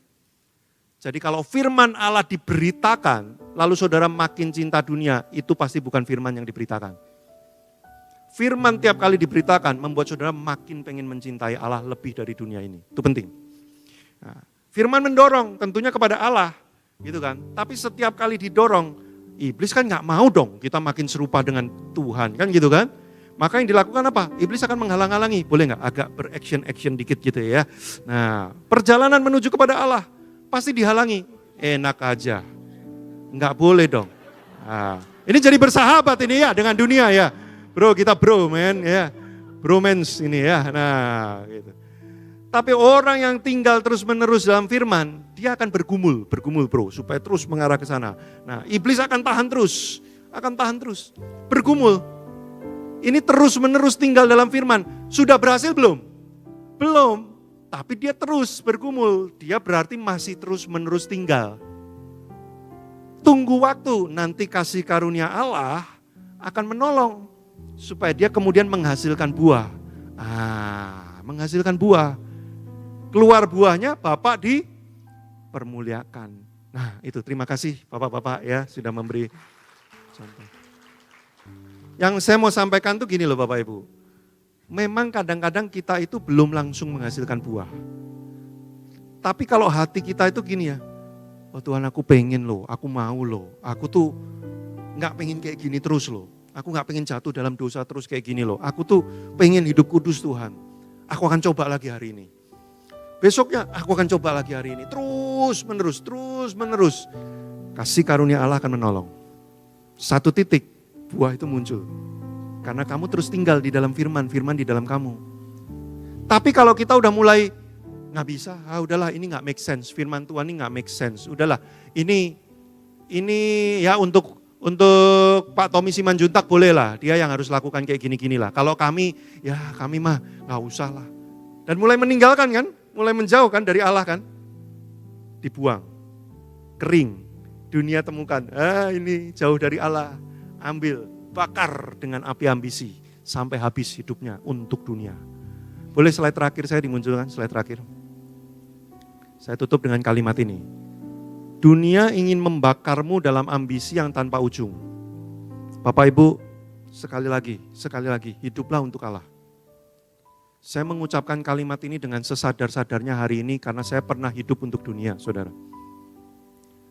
Jadi kalau firman Allah diberitakan, lalu saudara makin cinta dunia, itu pasti bukan firman yang diberitakan. Firman tiap kali diberitakan membuat saudara makin pengen mencintai Allah lebih dari dunia ini. Itu penting. Nah, firman mendorong tentunya kepada Allah, gitu kan. Tapi setiap kali didorong, iblis kan nggak mau dong kita makin serupa dengan Tuhan, kan gitu kan. Maka yang dilakukan apa? Iblis akan menghalang-halangi. Boleh nggak agak beraction-action dikit gitu ya. Nah, perjalanan menuju kepada Allah pasti dihalangi. Enak aja. Nggak boleh dong. Nah, ini jadi bersahabat ini ya dengan dunia ya. Bro, kita bro man ya. Bromance ini ya. Nah, gitu. Tapi orang yang tinggal terus-menerus dalam firman, dia akan bergumul bro, supaya terus mengarah ke sana. Nah, iblis akan tahan terus. Bergumul. Ini terus-menerus tinggal dalam firman. Sudah berhasil belum? Belum. Tapi dia terus bergumul. Dia berarti masih terus-menerus tinggal. Tunggu waktu, nanti kasih karunia Allah akan menolong. Supaya dia kemudian menghasilkan buah. Menghasilkan buah. Keluar buahnya Bapak dipermuliakan. Nah itu terima kasih Bapak-Bapak ya sudah memberi contoh. Yang saya mau sampaikan tuh gini loh Bapak Ibu. Memang kadang-kadang kita itu belum langsung menghasilkan buah. Tapi kalau hati kita itu gini ya. Oh Tuhan aku pengen loh, aku mau loh. Aku tuh gak pengen kayak gini terus loh. Aku gak pengen jatuh dalam dosa terus kayak gini loh. Aku tuh pengen hidup kudus Tuhan. Aku akan coba lagi hari ini. Besoknya aku akan coba lagi hari ini. Terus menerus. Kasih karunia Allah akan menolong. Satu titik. Buah itu muncul. Karena kamu terus tinggal di dalam firman di dalam kamu. Tapi kalau kita udah mulai, gak bisa, udahlah ini gak make sense. Firman Tuhan ini gak make sense. Udahlah, ini ya untuk Pak Tommy Simanjuntak boleh lah. Dia yang harus lakukan kayak gini-gini lah. Kalau kami mah gak usah lah. Dan mulai meninggalkan kan, mulai menjauh kan dari Allah kan. Dibuang, kering, dunia temukan. Ini jauh dari Allah. Ambil, bakar dengan api ambisi sampai habis hidupnya untuk dunia. Boleh slide terakhir saya dimunculkan, slide terakhir. Saya tutup dengan kalimat ini. Dunia ingin membakarmu dalam ambisi yang tanpa ujung. Bapak Ibu, sekali lagi, hiduplah untuk Allah. Saya mengucapkan kalimat ini dengan sesadar-sadarnya hari ini karena saya pernah hidup untuk dunia, saudara.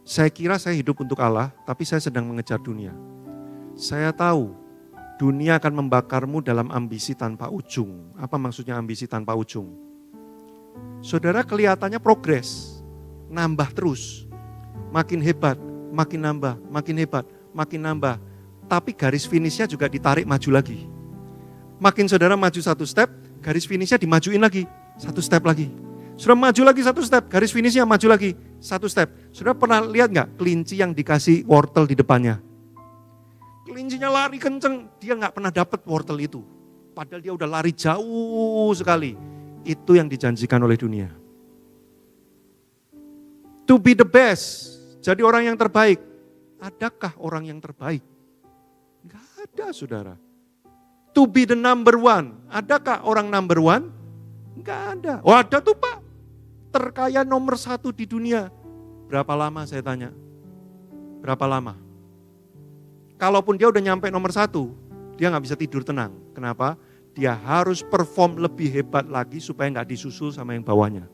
Saya kira saya hidup untuk Allah, tapi saya sedang mengejar dunia. Saya tahu dunia akan membakarmu dalam ambisi tanpa ujung. Apa maksudnya ambisi tanpa ujung? Saudara kelihatannya progres, nambah terus. Makin hebat, makin nambah, makin hebat, makin nambah. Tapi garis finishnya juga ditarik maju lagi. Makin saudara maju satu step, garis finishnya dimajuin lagi, satu step lagi. Sudah maju lagi satu step, garis finishnya maju lagi, satu step. Saudara pernah lihat gak kelinci yang dikasih wortel di depannya? Kelincinya lari kenceng, dia nggak pernah dapat wortel itu. Padahal dia udah lari jauh sekali. Itu yang dijanjikan oleh dunia. To be the best, jadi orang yang terbaik. Adakah orang yang terbaik? Enggak ada, saudara. To be the number one, adakah orang number one? Enggak ada. Oh ada tuh Pak, terkaya nomor 1 di dunia. Berapa lama saya tanya? Berapa lama? Kalaupun dia udah nyampe nomor 1, dia nggak bisa tidur tenang. Kenapa? Dia harus perform lebih hebat lagi supaya nggak disusul sama yang bawahnya.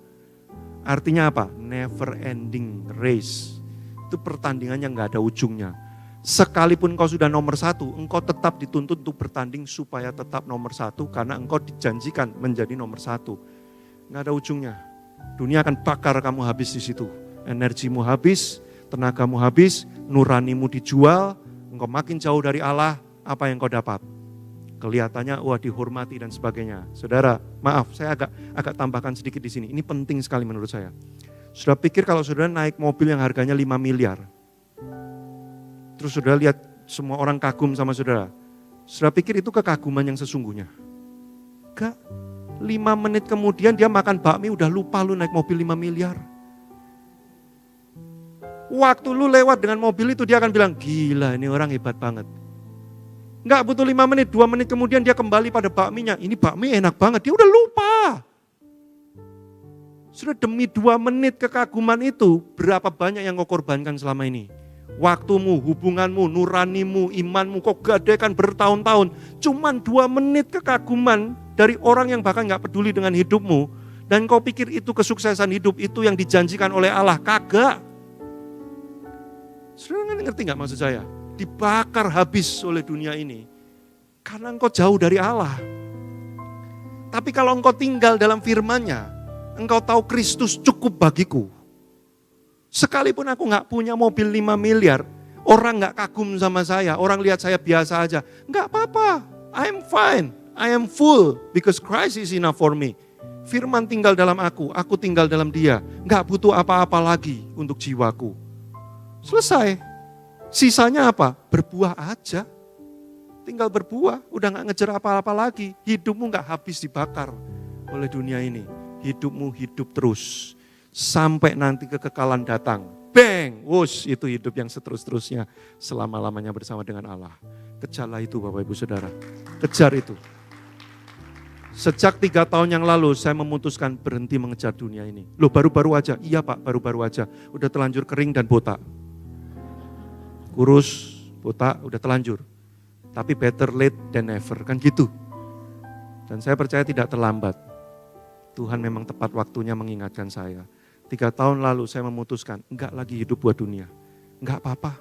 Artinya apa? Never ending race. Itu pertandingan yang nggak ada ujungnya. Sekalipun kau sudah nomor 1, engkau tetap dituntut untuk bertanding supaya tetap nomor 1 karena engkau dijanjikan menjadi nomor 1. Nggak ada ujungnya. Dunia akan bakar kamu habis di situ. Energimu habis, tenagamu habis, nuranimu dijual, engkau makin jauh dari Allah, apa yang kau dapat? Kelihatannya wah dihormati dan sebagainya. Saudara, maaf saya agak tambahkan sedikit di sini. Ini penting sekali menurut saya. Sudah pikir kalau saudara naik mobil yang harganya 5 miliar. Terus saudara lihat semua orang kagum sama saudara. Saudara pikir itu kekaguman yang sesungguhnya? Enggak. 5 menit kemudian dia makan bakmi udah lupa lu naik mobil 5 miliar. Waktu lu lewat dengan mobil itu dia akan bilang, gila ini orang hebat banget. Enggak butuh 5 menit, 2 menit kemudian dia kembali pada bakminya. Ini bakmi enak banget, dia udah lupa. Sudah demi 2 menit kekaguman itu, berapa banyak yang kau korbankan selama ini? Waktumu, hubunganmu, nuranimu, imanmu, kau gadaikan bertahun-tahun. Cuman 2 menit kekaguman dari orang yang bahkan gak peduli dengan hidupmu. Dan kau pikir itu kesuksesan hidup, itu yang dijanjikan oleh Allah. Kagak. Sudah ngerti gak maksud saya? Dibakar habis oleh dunia ini. Karena engkau jauh dari Allah. Tapi kalau engkau tinggal dalam firman-Nya, engkau tahu Kristus cukup bagiku. Sekalipun aku gak punya mobil 5 miliar, orang gak kagum sama saya, orang lihat saya biasa aja. Gak apa-apa, I am fine, I am full, because Christ is enough for me. Firman tinggal dalam aku tinggal dalam dia. Gak butuh apa-apa lagi untuk jiwaku. Selesai. Sisanya apa? Berbuah aja. Tinggal berbuah, udah gak ngejar apa-apa lagi. Hidupmu gak habis dibakar oleh dunia ini. Hidupmu hidup terus. Sampai nanti kekekalan datang. Bang! Wush, itu hidup yang seterus-terusnya. Selama-lamanya bersama dengan Allah. Kejarlah itu Bapak Ibu Saudara. Kejar itu. Sejak 3 tahun yang lalu saya memutuskan berhenti mengejar dunia ini. Loh baru-baru aja? Iya Pak, baru-baru aja. Udah telanjur kering dan botak. Kurus, botak, udah telanjur. Tapi better late than never, kan gitu. Dan saya percaya tidak terlambat. Tuhan memang tepat waktunya mengingatkan saya. 3 tahun lalu saya memutuskan, enggak lagi hidup buat dunia. Enggak apa-apa.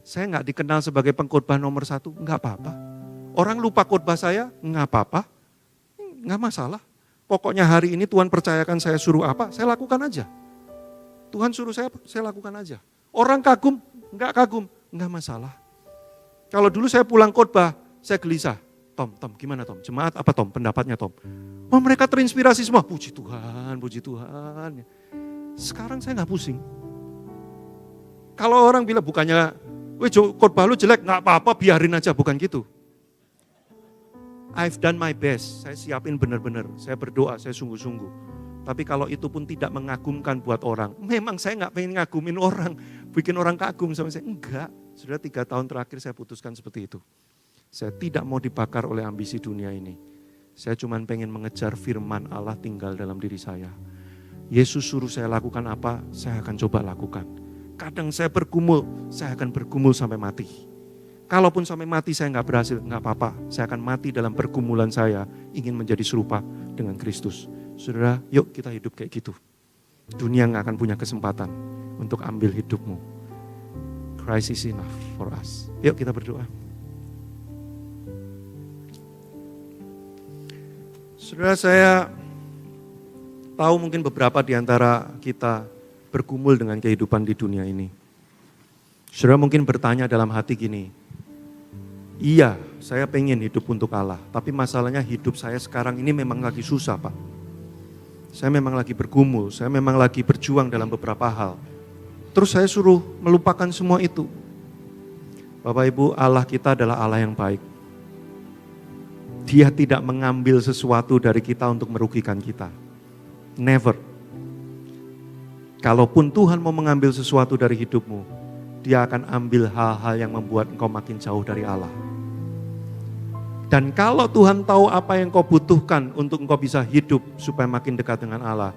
Saya enggak dikenal sebagai pengkhotbah nomor 1, enggak apa-apa. Orang lupa khotbah saya, enggak apa-apa. Enggak masalah. Pokoknya hari ini Tuhan percayakan saya suruh apa, saya lakukan aja. Tuhan suruh saya lakukan aja. Orang kagum, enggak kagum. Enggak masalah. Kalau dulu saya pulang khotbah, saya gelisah. Tom, gimana Tom? Jemaat apa Tom? Pendapatnya Tom? Oh mereka terinspirasi semua. Puji Tuhan, puji Tuhan. Sekarang saya enggak pusing. Kalau orang bilang bukannya, weh khotbah lu jelek, enggak apa-apa biarin aja. Bukan gitu. I've done my best. Saya siapin benar-benar. Saya berdoa, saya sungguh-sungguh. Tapi kalau itu pun tidak mengagumkan buat orang. Memang saya enggak pengen ngagumin orang. Bikin orang kagum sama saya. Enggak. Sudah 3 tahun terakhir saya putuskan seperti itu. Saya tidak mau dibakar oleh ambisi dunia ini. Saya cuma pengen mengejar firman Allah tinggal dalam diri saya. Yesus suruh saya lakukan apa, saya akan coba lakukan. Kadang saya bergumul, saya akan bergumul sampai mati. Kalaupun sampai mati saya enggak berhasil, enggak apa-apa. Saya akan mati dalam pergumulan saya, ingin menjadi serupa dengan Kristus. Saudara, yuk kita hidup kayak gitu. Dunia nggak akan punya kesempatan untuk ambil hidupmu. Christ is enough for us. Yuk kita berdoa. Saudara, saya tahu mungkin beberapa di antara kita bergumul dengan kehidupan di dunia ini. Saudara mungkin bertanya dalam hati gini, iya saya pengen hidup untuk Allah, tapi masalahnya hidup saya sekarang ini memang lagi susah Pak. Saya memang lagi bergumul, saya memang lagi berjuang dalam beberapa hal. Terus saya suruh melupakan semua itu. Bapak Ibu, Allah kita adalah Allah yang baik. Dia tidak mengambil sesuatu dari kita untuk merugikan kita. Never. Kalaupun Tuhan mau mengambil sesuatu dari hidupmu, Dia akan ambil hal-hal yang membuat engkau makin jauh dari Allah. Dan kalau Tuhan tahu apa yang kau butuhkan untuk engkau bisa hidup supaya makin dekat dengan Allah,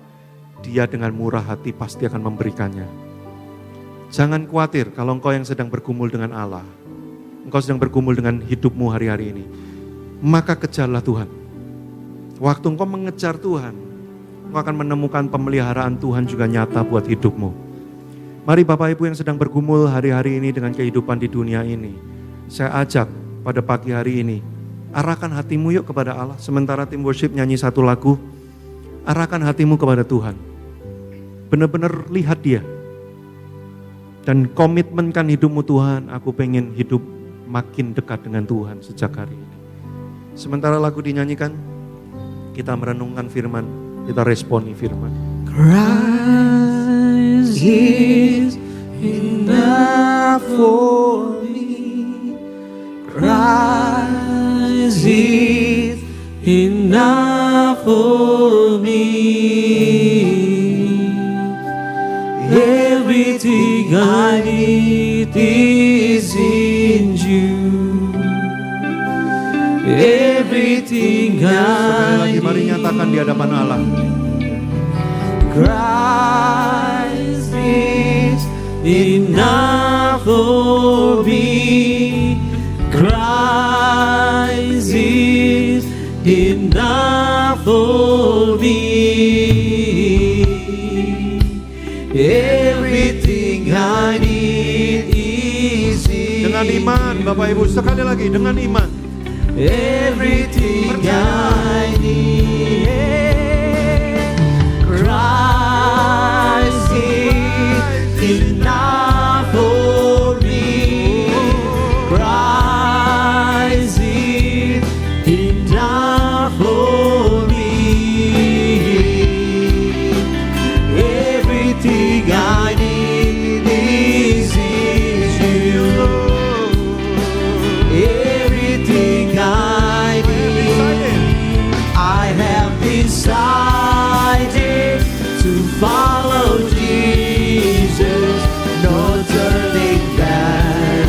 Dia dengan murah hati pasti akan memberikannya. Jangan khawatir kalau engkau yang sedang bergumul dengan Allah, engkau sedang bergumul dengan hidupmu hari-hari ini, maka kejarlah Tuhan. Waktu engkau mengejar Tuhan, engkau akan menemukan pemeliharaan Tuhan juga nyata buat hidupmu. Mari Bapak Ibu yang sedang bergumul hari-hari ini dengan kehidupan di dunia ini, saya ajak pada pagi hari ini, arahkan hatimu yuk kepada Allah. Sementara tim worship nyanyi satu lagu, arahkan hatimu kepada Tuhan. Benar-benar lihat Dia. Dan komitmenkan hidupmu, Tuhan, aku pengen hidup makin dekat dengan Tuhan sejak hari ini. Sementara lagu dinyanyikan, kita merenungkan firman, kita responi firman. Christ is enough for me. Christ is enough for me. Everything I need is in you. Everything Sekali I lagi mari need. nyatakan di hadapan Allah. Christ is enough for me. Christ is enough for me. Everything I need is in Dengan iman Bapak Ibu, sekali lagi dengan iman. Everything I need, Christ is enough for me. Christ is enough for me. Everything I need is in you. Everything I need, I have decided to follow Jesus. No turning back,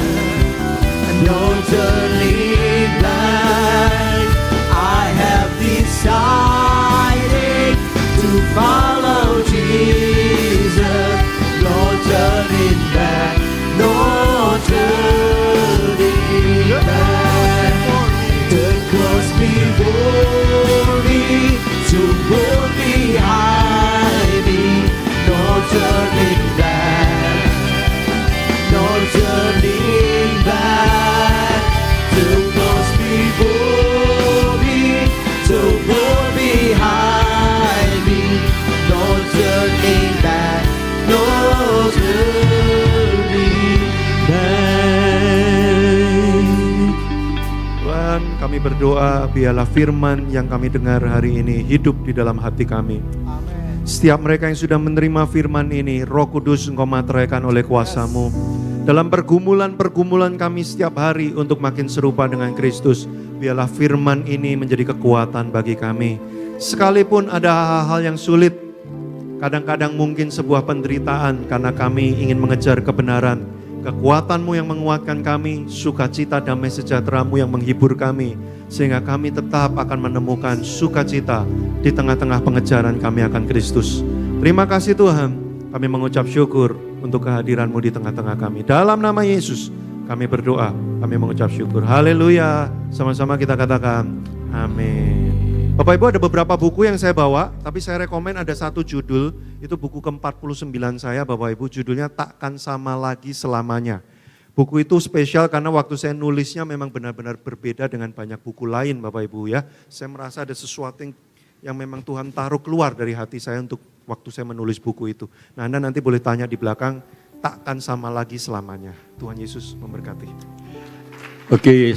no turning back. I have decided to follow Jesus. No turning back, no turning back. The cross before me, to go behind me. No turning back, no turning back. The cross before me, to go behind me. No turning back, no turning back. Tuhan, kami berdoa biarlah firman yang kami dengar hari ini hidup di dalam hati kami. Setiap mereka yang sudah menerima firman ini, Roh Kudus Engkau materaikan oleh kuasa-Mu. Dalam pergumulan-pergumulan kami setiap hari untuk makin serupa dengan Kristus, biarlah firman ini menjadi kekuatan bagi kami. Sekalipun ada hal-hal yang sulit, kadang-kadang mungkin sebuah penderitaan karena kami ingin mengejar kebenaran. Kekuatan-Mu yang menguatkan kami, sukacita damai sejahtera-Mu yang menghibur kami, sehingga kami tetap akan menemukan sukacita di tengah-tengah pengejaran kami akan Kristus. Terima kasih Tuhan, kami mengucap syukur untuk kehadiran-Mu di tengah-tengah kami. Dalam nama Yesus kami berdoa, kami mengucap syukur. Haleluya, sama-sama kita katakan amin. Bapak Ibu, ada beberapa buku yang saya bawa, tapi saya rekomen ada satu judul, itu buku ke-49 saya Bapak Ibu, judulnya Takkan Sama Lagi Selamanya. Buku itu spesial karena waktu saya nulisnya memang benar-benar berbeda dengan banyak buku lain Bapak Ibu ya. Saya merasa ada sesuatu yang memang Tuhan taruh keluar dari hati saya untuk waktu saya menulis buku itu. Nah Anda nanti boleh tanya di belakang, takkan sama lagi selamanya. Tuhan Yesus memberkati. Oke,